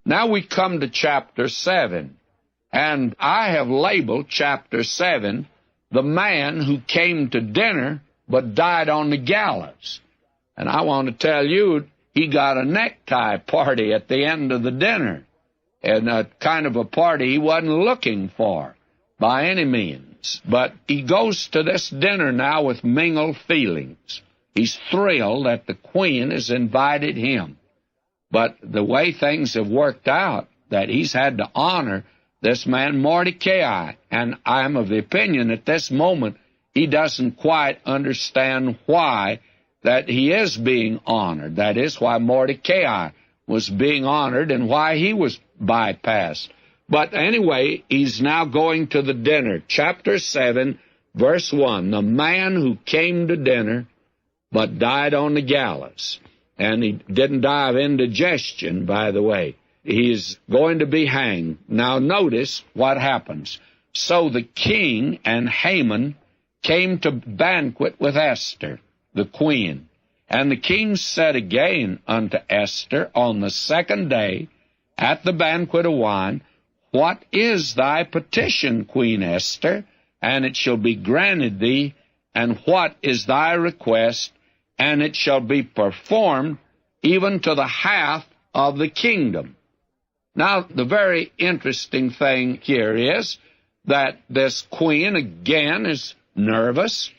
Now we come to chapter 7, and I have labeled chapter 7, the man who came to dinner but died on the gallows. And I want to tell you, he got a necktie party at the end of the dinner, and a kind of a party he wasn't looking for by any means. But he goes to this dinner now with mingled feelings. He's thrilled that the queen has invited him. But the way things have worked out, that he's had to honor this man Mordecai, and I'm of the opinion at this moment he doesn't quite understand why that he is being honored. That is why Mordecai was being honored and why he was bypassed. But anyway, he's now going to the dinner. Chapter 7, verse 1, the man who came to dinner but died on the gallows. And he didn't die of indigestion, by the way. He's going to be hanged. Now notice what happens. So the king and Haman came to banquet with Esther, the queen. And the king said again unto Esther on the second day at the banquet of wine, What is thy petition, Queen Esther? And it shall be granted thee. And what is thy request? And it shall be performed even to the half of the kingdom. Now, the very interesting thing here is that this queen, again, is nervous.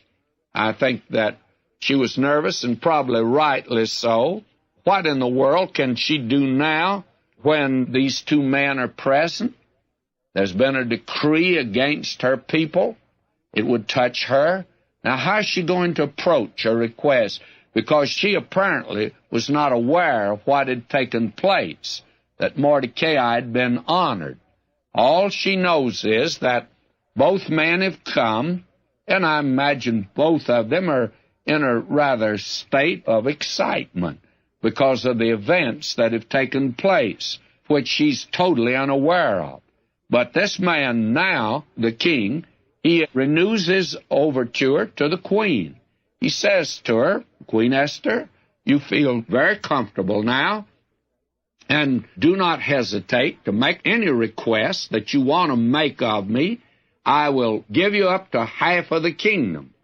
I think that she was nervous, and probably rightly so. What in the world can she do now when these two men are present? There's been a decree against her people. It would touch her. Now, how is she going to approach a request? Because she apparently was not aware of what had taken place, that Mordecai had been honored. All she knows is that both men have come, and I imagine both of them are in a rather state of excitement because of the events that have taken place, which she's totally unaware of. But this man now, the king, he renews his overture to the queen. He says to her, Queen Esther, you feel very comfortable now, and do not hesitate to make any request that you want to make of me. I will give you up to half of the kingdom.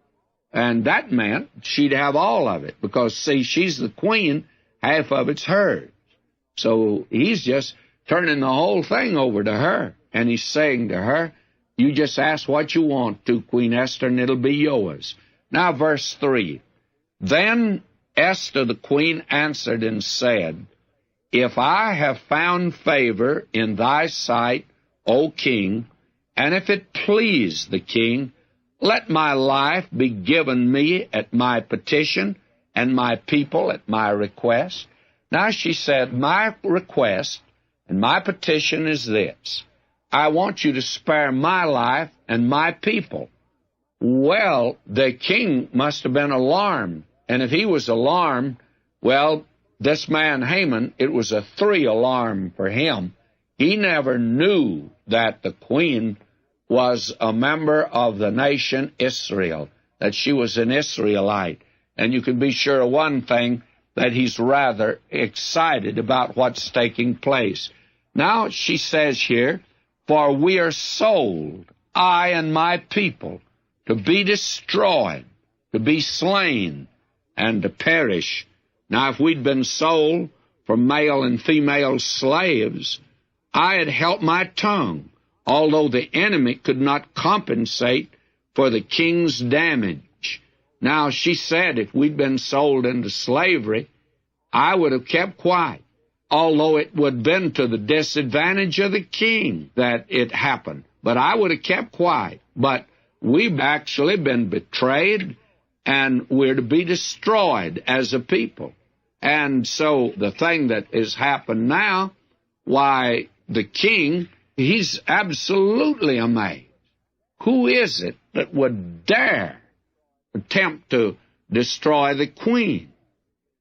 And that meant she'd have all of it, because, see, she's the queen, half of it's hers. So he's just turning the whole thing over to her, and he's saying to her, you just ask what you want to, Queen Esther, and it'll be yours. Now, verse 3, Then Esther the queen answered and said, If I have found favor in thy sight, O king, and if it please the king, let my life be given me at my petition, and my people at my request. Now she said, my request and my petition is this. I want you to spare my life and my people. Well, the king must have been alarmed, and if he was alarmed, well, this man Haman, it was a 3 alarm for him. He never knew that the queen was a member of the nation Israel, that she was an Israelite. And you can be sure of one thing, that he's rather excited about what's taking place. Now she says here, For we are sold, I and my people, to be destroyed, to be slain, and to perish. Now, if we'd been sold for male and female slaves, I had held my tongue, although the enemy could not compensate for the king's damage. Now, she said if we'd been sold into slavery, I would have kept quiet, although it would have been to the disadvantage of the king that it happened. But I would have kept quiet. But we've actually been betrayed, and we're to be destroyed as a people. And so the thing that has happened now, why, the king, he's absolutely amazed. Who is it that would dare attempt to destroy the queen?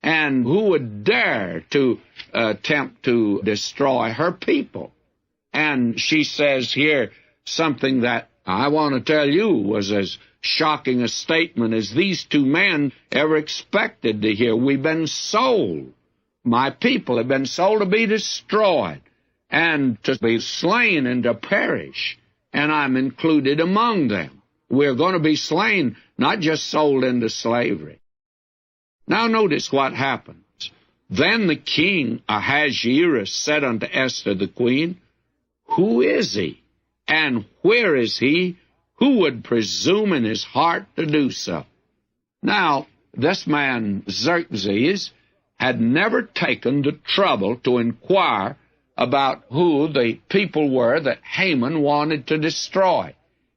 And who would dare to attempt to destroy her people? And she says here something that I want to tell you was as shocking a statement as these two men ever expected to hear. We've been sold. My people have been sold to be destroyed. and to be slain and to perish, and I'm included among them. We're going to be slain, not just sold into slavery. Now notice what happens. Then the king Ahasuerus said unto Esther the queen, Who is he, and where is he who would presume in his heart to do so? Now, this man Xerxes had never taken the trouble to inquire about who the people were that Haman wanted to destroy.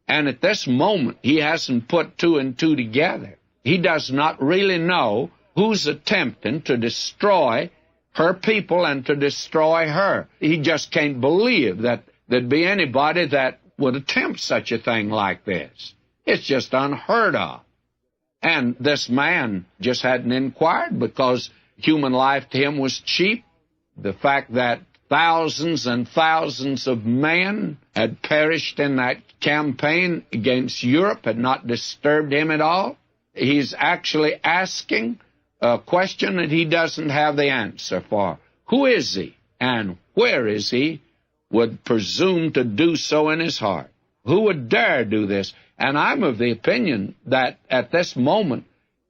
And at this moment, he hasn't put two and two together. He does not really know who's attempting to destroy her people and to destroy her. He just can't believe that there'd be anybody that would attempt such a thing like this. It's just unheard of. And this man just hadn't inquired because human life to him was cheap. The fact that thousands and thousands of men had perished in that campaign against Europe had not disturbed him at all. He's actually asking a question that he doesn't have the answer for. Who is he, and where is he, would presume to do so in his heart? Who would dare do this? And I'm of the opinion that at this moment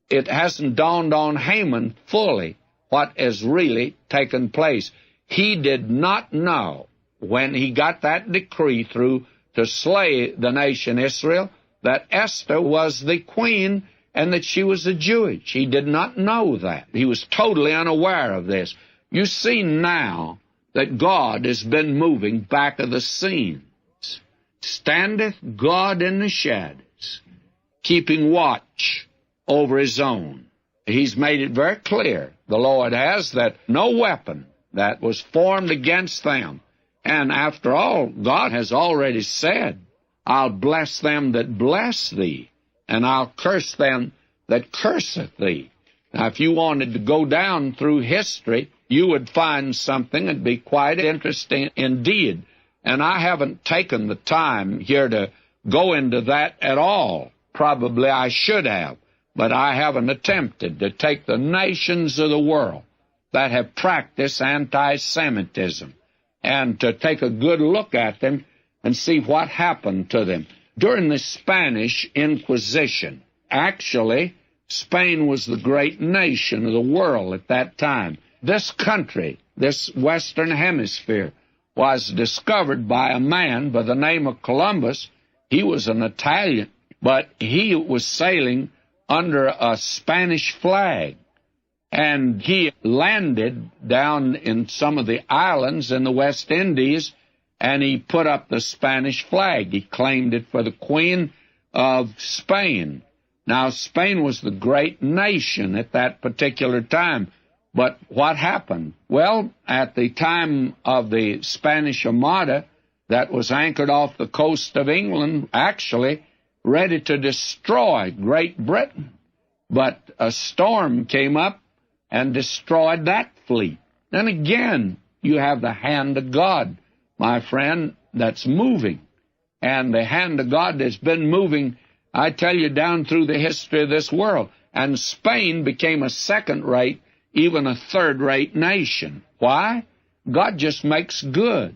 it hasn't dawned on Haman fully what has really taken place. He did not know when he got that decree through to slay the nation Israel that Esther was the queen and that she was a Jewish. He did not know that. He was totally unaware of this. You see now that God has been moving back of the scenes. Standeth God in the shadows, keeping watch over his own. He's made it very clear, the Lord has, that no weapon that was formed against them. And after all, God has already said, I'll bless them that bless thee, and I'll curse them that curseth thee. Now, if you wanted to go down through history, you would find something that'd be quite interesting indeed. And I haven't taken the time here to go into that at all. Probably I should have, but I haven't attempted to take the nations of the world that have practiced anti-Semitism and to take a good look at them and see what happened to them. During the Spanish Inquisition, actually, Spain was the great nation of the world at that time. This country, this Western Hemisphere, was discovered by a man by the name of Columbus. He was an Italian, but he was sailing under a Spanish flag. And he landed down in some of the islands in the West Indies, and he put up the Spanish flag. He claimed it for the Queen of Spain. Now, Spain was the great nation at that particular time. But what happened? Well, at the time of the Spanish Armada that was anchored off the coast of England, actually ready to destroy Great Britain. But a storm came up and destroyed that fleet. Then again, you have the hand of God, my friend, that's moving. And the hand of God that's been moving, I tell you, down through the history of this world. And Spain became a second-rate, even a third-rate nation. Why? God just makes good.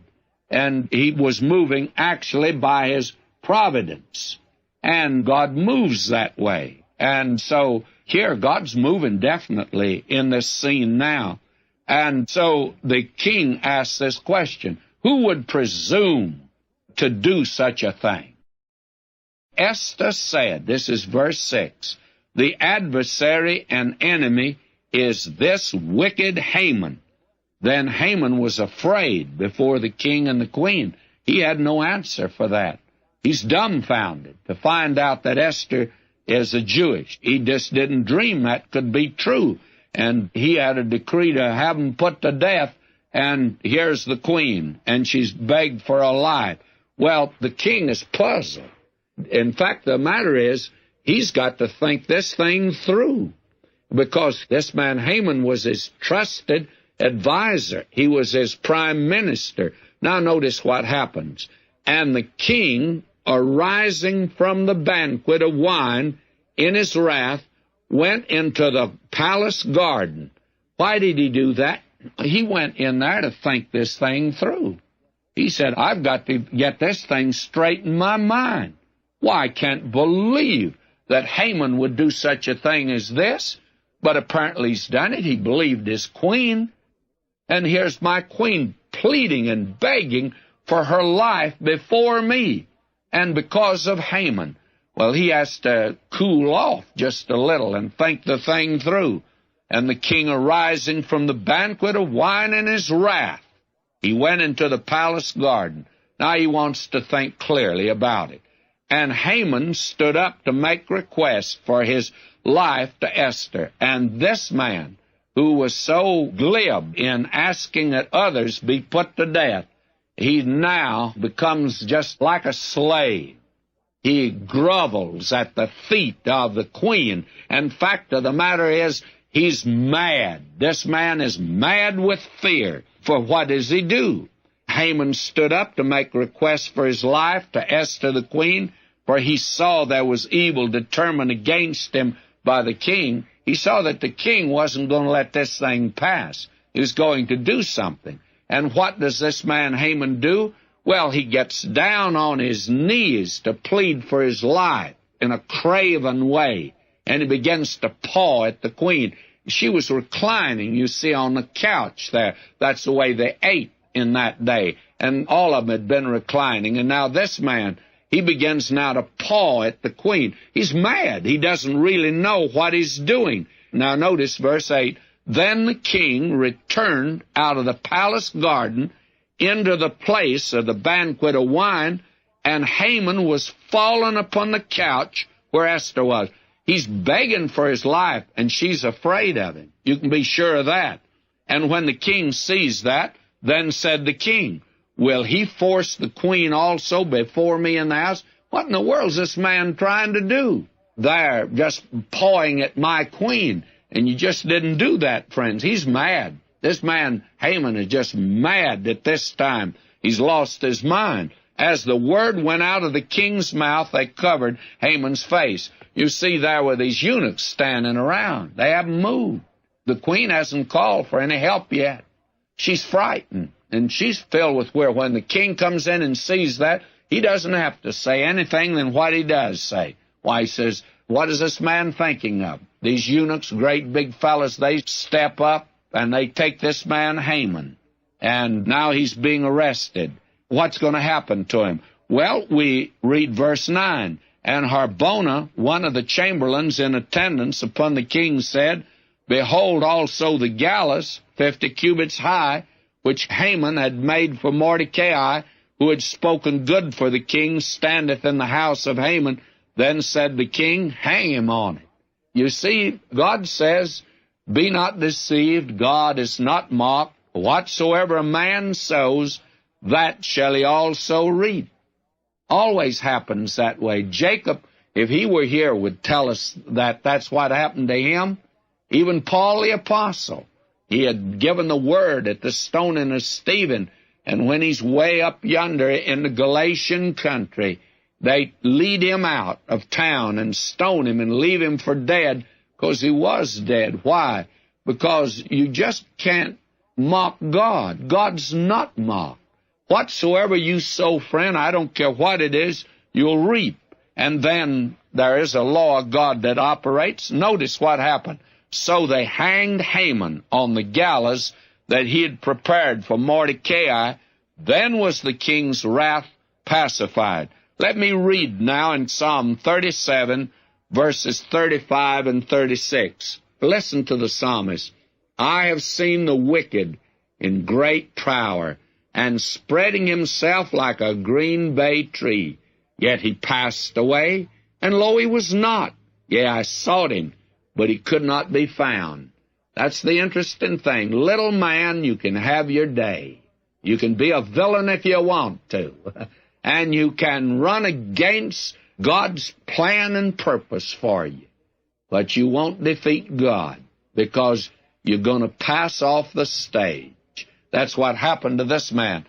And he was moving actually by his providence. And God moves that way. And so here, God's moving definitely in this scene now. And so the king asked this question, who would presume to do such a thing? Esther said, this is verse 6, the adversary and enemy is this wicked Haman. Then Haman was afraid before the king and the queen. He had no answer for that. He's dumbfounded to find out that Esther is a Jewish. He just didn't dream that could be true. And he had a decree to have him put to death, and here's the queen, and she's begged for a life. Well, the king is puzzled. In fact, the matter is, he's got to think this thing through, because this man Haman was his trusted advisor. He was his prime minister. Now notice what happens. And the king, arising from the banquet of wine in his wrath, went into the palace garden. Why did he do that? He went in there to think this thing through. He said, I've got to get this thing straight in my mind. Why, I can't believe that Haman would do such a thing as this, but apparently he's done it. He believed his queen, and here's my queen pleading and begging for her life before me, and because of Haman. Well, he has to cool off just a little and think the thing through. And the king, arising from the banquet of wine in his wrath, he went into the palace garden. Now he wants to think clearly about it. And Haman stood up to make request for his life to Esther. And this man, who was so glib in asking that others be put to death, he now becomes just like a slave. He grovels at the feet of the queen. And fact of the matter is, he's mad. This man is mad with fear. For what does he do? Haman stood up to make request for his life to Esther the queen, for he saw there was evil determined against him by the king. He saw that the king wasn't going to let this thing pass. He was going to do something. And what does this man Haman do? Well, he gets down on his knees to plead for his life in a craven way, and he begins to paw at the queen. She was reclining, you see, on the couch there. That's the way they ate in that day, and all of them had been reclining. And now this man, he begins now to paw at the queen. He's mad. He doesn't really know what he's doing. Now notice verse 8. Then the king returned out of the palace garden into the place of the banquet of wine, and Haman was fallen upon the couch where Esther was. He's begging for his life, and she's afraid of him. You can be sure of that. And when the king sees that, then said the king, will he force the queen also before me in the house? What in the world is this man trying to do? They're just pawing at my queen. And you just didn't do that, friends. He's mad. This man, Haman, is just mad at this time. He's lost his mind. As the word went out of the king's mouth, they covered Haman's face. You see, there were these eunuchs standing around. They haven't moved. The queen hasn't called for any help yet. She's frightened, and she's filled with fear. When the king comes in and sees that, he doesn't have to say anything than what he does say. Why, he says, what is this man thinking of? These eunuchs, great big fellas, they step up, and they take this man Haman. And now he's being arrested. What's going to happen to him? Well, we read verse 9. And Harbona, one of the chamberlains in attendance upon the king, said, behold also the gallows, 50 cubits high, which Haman had made for Mordecai, who had spoken good for the king, standeth in the house of Haman. Then said the king, hang him on it. You see, God says, be not deceived, God is not mocked. Whatsoever a man sows, that shall he also reap. Always happens that way. Jacob, if he were here, would tell us that that's what happened to him. Even Paul the Apostle, he had given the word at the stoning of Stephen, and when he's way up yonder in the Galatian country, they lead him out of town and stone him and leave him for dead, because he was dead. Why? Because you just can't mock God. God's not mocked. Whatsoever you sow, friend, I don't care what it is, you'll reap. And then there is a law of God that operates. Notice what happened. So they hanged Haman on the gallows that he had prepared for Mordecai. Then was the king's wrath pacified. Let me read now in Psalm 37, verses 35 and 36. Listen to the psalmist. I have seen the wicked in great power, and spreading himself like a green bay tree. Yet he passed away, and lo, he was not. Yea, I sought him, but he could not be found. That's the interesting thing. Little man, you can have your day. You can be a villain if you want to. And you can run against God's plan and purpose for you. But you won't defeat God, because you're going to pass off the stage. That's what happened to this man.